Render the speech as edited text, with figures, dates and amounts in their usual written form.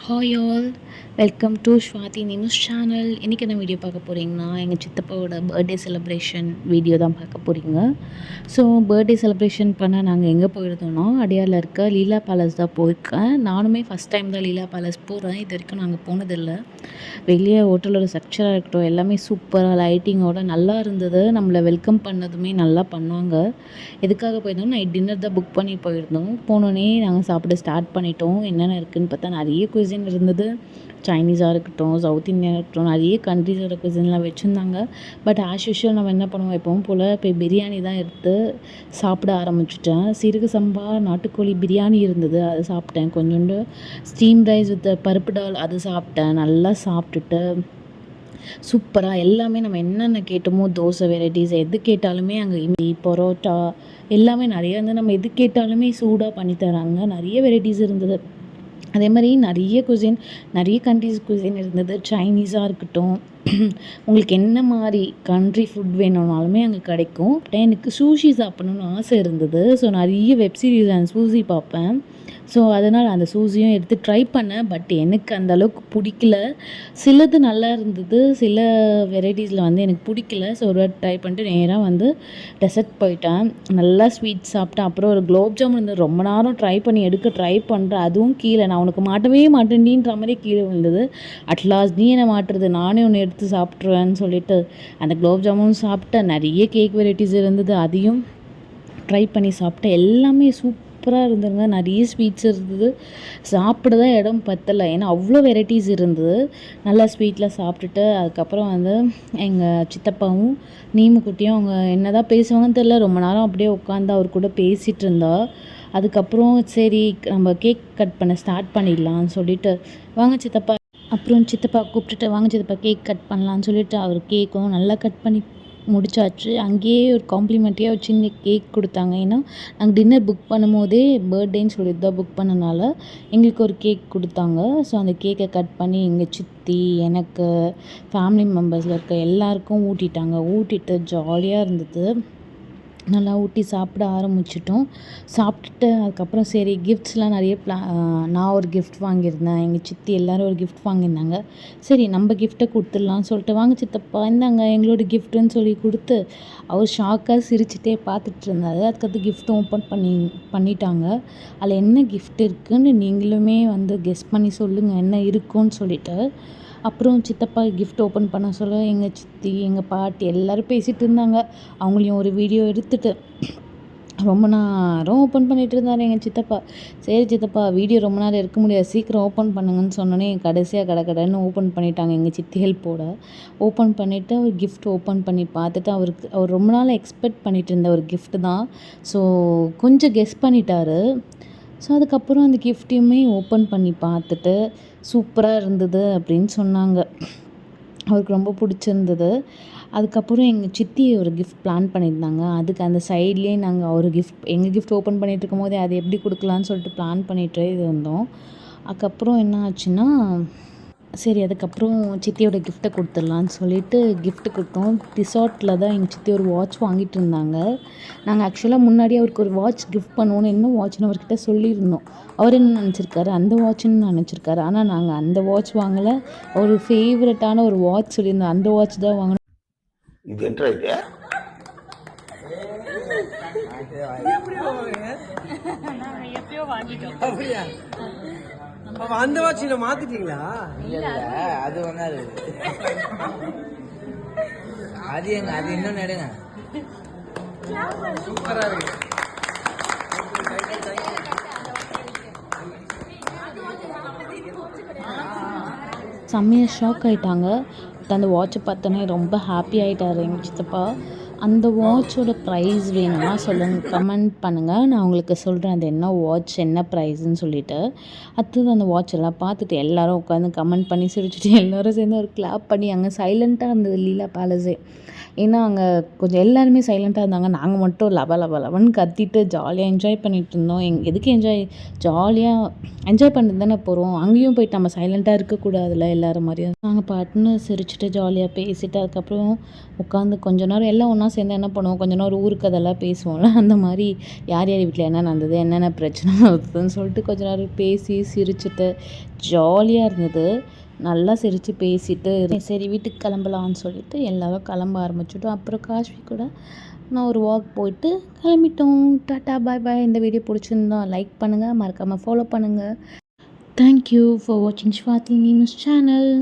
Hi all, welcome to Swathi news channel. இன்றைக்கி என்ன video பார்க்க போகிறீங்கன்னா, எங்கள் சித்தப்பாவோட பர்த்டே செலிப்ரேஷன் வீடியோ தான் பார்க்க போகிறீங்க. ஸோ பர்த்டே செலிப்ரேஷன் பண்ண நாங்கள் எங்கே போயிருந்தோம்னா, அடையாரில் இருக்க லீலா பேலஸ் தான் போயிருக்கேன். நானுமே ஃபஸ்ட் டைம் தான் லீலா பேலஸ் போகிறேன். இது வரைக்கும் நாங்கள் போனதில்லை. வெளியே ஹோட்டலோட ஸ்ட்ரக்சராக இருக்கட்டும் எல்லாமே சூப்பராக லைட்டிங்கோட நல்லா இருந்தது. நம்மளை வெல்கம் பண்ணதுமே நல்லா பண்ணாங்க. எதுக்காக போயிருந்தோம், நைட் டின்னர் தான் புக் பண்ணி போயிருந்தோம். போனோடனே நாங்கள் சாப்பிட ஸ்டார்ட் பண்ணிட்டோம். என்னென்ன இருக்குதுன்னு பார்த்தா நிறைய குசின் இருந்தது. சைனீஸாக இருக்கட்டும், சவுத் இந்தியா இருக்கட்டும், நிறைய கண்ட்ரீஸோட குசின்லாம் வச்சுருந்தாங்க. பட் ஆஸ் யூஷுவல் நம்ம என்ன பண்ணுவோம், எப்பவும் போல் போய் பிரியாணி தான் எடுத்து சாப்பிட ஆரம்பிச்சிட்டேன். சிறுகு சம்பா நாட்டுக்கோழி பிரியாணி இருந்தது, அது சாப்பிட்டேன். கொஞ்சோண்டு ஸ்டீம் ரைஸ் வித் பருப்பு டால் அது சாப்பிட்டேன். நல்லா சாப்பிட்டுட்டு சூப்பராக எல்லாமே நம்ம என்னென்ன கேட்டோமோ, தோசை வெரைட்டிஸ் எது கேட்டாலுமே அங்கே இட்லி, பரோட்டா எல்லாமே நிறைய வந்து நம்ம எது கேட்டாலுமே சூடாக பண்ணி தராங்க. நிறைய வெரைட்டிஸ் இருந்தது. அதே மாதிரி நிறைய குசின், நிறைய கண்ட்ரீஸ் குசின் இருந்தது. சைனீஸாக இருக்கட்டும், உங்களுக்கு என்ன மாதிரி கண்ட்ரி ஃபுட் வேணும்னாலுமே அங்கே கிடைக்கும். எனக்கு சூஷி சாப்பிட்ணுன்னு ஆசை இருந்தது. ஸோ நிறைய வெப் சீரிஸ் அண்ட் சூஷி பார்ப்பேன். ஸோ அதனால் அந்த சூஷியும் எடுத்து ட்ரை பண்ணேன். பட் எனக்கு அந்தளவுக்கு பிடிக்கல. சிலது நல்லா இருந்தது, சில வெரைட்டிஸில் வந்து எனக்கு பிடிக்கல. ஸோ ஒரு ட்ரை பண்ணிட்டு நேராக வந்து டெசர்ட் போயிட்டேன். நல்லா ஸ்வீட் சாப்பிட்டேன். அப்புறம் ஒரு குலோப் ஜாமுன் இருந்தது. ரொம்ப நேரம் ட்ரை பண்ணுறேன். அதுவும் கீழே நான் உனக்கு மாட்டவே மாட்டேன்டின்ற மாதிரி கீழே விழுந்தது. அட்லாஸ்ட் நீ என்ன மாட்டுறது, நானே ஒன்று எடுத்து சாப்பிட்ருவேன்னு சொல்லிட்டு அந்த குலோப் ஜாமுன் சாப்பிட்டேன். நிறைய கேக் வெரைட்டிஸ் இருந்தது, அதையும் ட்ரை பண்ணி சாப்பிட்டேன். எல்லாமே சூப்பராக இருந்ததுங்க. நிறைய ஸ்வீட்ஸ் இருந்தது. சாப்பிட தான் இடம் பத்தலை, ஏன்னா அவ்வளோ வெரைட்டிஸ் இருந்தது. நல்லா ஸ்வீட்டில் சாப்பிட்டுட்டு அதுக்கப்புறம் வந்து எங்கள் சித்தப்பாவும் நீமுக்குட்டியும் அவங்க என்ன தான் பேசுவாங்கன்னு தெரில, ரொம்ப நேரம் அப்படியே உட்காந்து அவர் கூட பேசிகிட்டு இருந்தா. அதுக்கப்புறம் சரி நம்ம கேக் கட் பண்ண ஸ்டார்ட் பண்ணிடலான்னு சொல்லிட்டு, வாங்க சித்தப்பா, அப்புறம் சித்தப்பா கூப்பிட்டுட்டு வாங்க சித்தப்பா கேக் கட் பண்ணலான்னு சொல்லிட்டு அவர் கேக்கும் நல்லா கட் பண்ணி முடிச்சாச்சு. அங்கேயே ஒரு காம்ப்ளிமெண்ட்ரியாக ஒரு சின்ன கேக் கொடுத்தாங்க. ஏன்னா நாங்கள் டின்னர் புக் பண்ணும்போதே பர்த்டேன்னு சொல்லிட்டு தான் புக் பண்ணனால எங்களுக்கு ஒரு கேக் கொடுத்தாங்க. ஸோ அந்த கேக்கை கட் பண்ணி எங்கள் சித்தி, எனக்கு, ஃபேமிலி மெம்பர்ஸில் இருக்க எல்லாருக்கும் ஊட்டிட்டு ஜாலியாக இருந்தது. நல்லா ஊட்டி சாப்பிட ஆரம்பிச்சிட்டோம். சாப்பிட்டுட்டு அதுக்கப்புறம் சரி கிஃப்ட்ஸ்லாம் நிறைய நான் ஒரு கிஃப்ட் வாங்கியிருந்தேன், எங்கள் சித்தி எல்லோரும் ஒரு கிஃப்ட் வாங்கியிருந்தாங்க. சரி நம்ம கிஃப்ட்டை கொடுத்துடலான்னு சொல்லிட்டு, வாங்க சித்தப்பா இந்தாங்க எங்களோட கிஃப்ட்டுன்னு சொல்லி கொடுத்து அவர் ஷாக்காக சிரிச்சுட்டே பார்த்துட்டு இருந்தார். அதுக்கடுத்து கிஃப்ட் ஓப்பன் பண்ணிட்டாங்க. அதில் என்ன கிஃப்ட் இருக்குதுன்னு நீங்களுமே வந்து கெஸ் பண்ணி சொல்லுங்கள் என்ன இருக்குன்னு சொல்லிட்டு. அப்புறம் சித்தப்பா கிஃப்ட் ஓப்பன் பண்ண சொல்ல எங்கள் சித்தி, எங்கள் பாட்டி எல்லோரும் பேசிகிட்டு இருந்தாங்க. அவங்களையும் ஒரு வீடியோ எடுத்துகிட்டு ரொம்ப நேரம் ஓப்பன் பண்ணிகிட்டு இருந்தார் எங்கள் சித்தப்பா. சரி சித்தப்பா வீடியோ ரொம்ப நேரம் இருக்க முடியாது, சீக்கிரம் ஓப்பன் பண்ணுங்கன்னு சொன்னோன்னே கடைசியாக கடன்னு ஓப்பன் பண்ணிட்டாங்க எங்கள் சித்தி ஹெல்ப்போட. ஓப்பன் பண்ணிவிட்டு அவர் கிஃப்ட் ஓப்பன் பண்ணி பார்த்துட்டு அவர் ரொம்ப நாள் எக்ஸ்பெக்ட் பண்ணிகிட்டு இருந்த ஒரு கிஃப்ட் தான். ஸோ கொஞ்சம் கெஸ் பண்ணிட்டாரு. ஸோ அதுக்கப்புறம் அந்த கிஃப்ட்டையுமே ஓப்பன் பண்ணி பார்த்துட்டு சூப்பராக இருந்தது அப்படின்னு சொன்னாங்க. அவருக்கு ரொம்ப பிடிச்சிருந்தது. அதுக்கப்புறம் எங்கள் சித்தி ஒரு கிஃப்ட் பிளான் பண்ணியிருந்தாங்க. அதுக்கு அந்த சைட்லேயே நாங்கள் எங்கள் கிஃப்ட் ஓப்பன் பண்ணிகிட்டு இருக்கும் போதே அது எப்படி கொடுக்கலான்னு சொல்லிட்டு பிளான் பண்ணிகிட்டே இருந்தோம். அதுக்கப்புறம் என்ன ஆச்சுன்னா, சரி அதுக்கப்புறம் சித்தியோட கிஃப்ட்டை கொடுத்துடலான்னு சொல்லிட்டு கிஃப்ட்டு கொடுத்தோம். ரிசார்ட்டில் தான் எங்கள் சித்தி ஒரு வாட்ச் வாங்கிட்டு இருந்தாங்க. நாங்கள் ஆக்சுவலாக முன்னாடியே அவருக்கு ஒரு வாட்ச் கிஃப்ட் பண்ணுவோன்னு, என்ன வாட்ச்னு அவர்கிட்ட சொல்லியிருந்தோம். அவர் என்ன நினச்சிருக்காரு, அந்த வாட்ச்னு நினச்சிருக்காரு. ஆனால் நாங்கள் அந்த வாட்ச் வாங்கலை, ஒரு ஃபேவரட்டான ஒரு வாட்ச் சொல்லியிருந்தோம், அந்த வாட்ச் தான் வாங்கினோம். இது என்ன இது? எப்பயோ வாங்கிட்டோம். அந்த வாட்சில மாத்திட்டீங்களா? இல்ல அது ஒண்ணாது. அது எங்க அது இன்னும் நடுங்க. சூப்பரா இருக்கு. செம்மையாக ஷாக் ஆகிட்டாங்க. அந்த வாட்சை பார்த்தோன்னே ரொம்ப ஹாப்பி ஆகிட்டார் எங்கள் சித்தப்பா. அந்த வாட்சோட ப்ரைஸ் வேணும்னா சொல்லுங்கள், கமெண்ட் பண்ணுங்கள், நான் உங்களுக்கு சொல்கிறேன் அது என்ன வாட்ச் என்ன ப்ரைஸ்ன்னு சொல்லிவிட்டு. அடுத்தது அந்த வாட்ச் எல்லாம் பார்த்துட்டு எல்லோரும் உட்காந்து கமெண்ட் பண்ணி சிரிச்சுட்டு எல்லோரும் சேர்ந்து ஒரு கிளாப் பண்ணி அங்கே சைலண்ட்டாக இருந்தது லீலா பேலஸே. ஏன்னா அங்கே கொஞ்சம் எல்லாருமே சைலண்ட்டாக இருந்தாங்க. நாங்கள் மட்டும் லப லப லபன்னு கத்திட்டு ஜாலியாக என்ஜாய் பண்ணிகிட்டு இருந்தோம். எதுக்கு ஜாலியாக என்ஜாய் பண்ணிட்டு தானே போகிறோம். அங்கேயும் போயிட்டு நம்ம சைலண்ட்டாக இருக்கக்கூடாதுல்ல எல்லாரும் மாதிரியும். நாங்கள் பாட்டுன்னு சிரிச்சுட்டு ஜாலியாக பேசிட்டு அதுக்கப்புறம் உட்காந்து கொஞ்ச நேரம் எல்லாம் ஒன்றா சேர்ந்து என்ன பண்ணுவோம், கொஞ்ச நேரம் ஊருக்கு அதெல்லாம் பேசுவோம்ல. அந்த மாதிரி யார் யார் வீட்டில் என்ன நடந்தது, என்னென்ன பிரச்சனை நடக்குதுன்னு சொல்லிட்டு கொஞ்ச நேரம் பேசி சிரிச்சுட்டு ஜாலியாக இருந்தது. நல்லா சிரித்து பேசிட்டு சரி வீட்டுக்கு கிளம்பலான்னு சொல்லிட்டு எல்லோரும் கிளம்ப ஆரம்பிச்சிட்டோம். அப்புறம் காஷ்வி கூட நான் ஒரு வாக் போயிட்டு கிளம்பிட்டோம். டாட்டா பாய் பாய். இந்த வீடியோ பிடிச்சிருந்தா லைக் பண்ணுங்கள், மறக்காமல் ஃபாலோ பண்ணுங்கள். தேங்க்யூ ஃபார் வாட்சிங் ஸ்வாதி நியூஸ் சேனல்.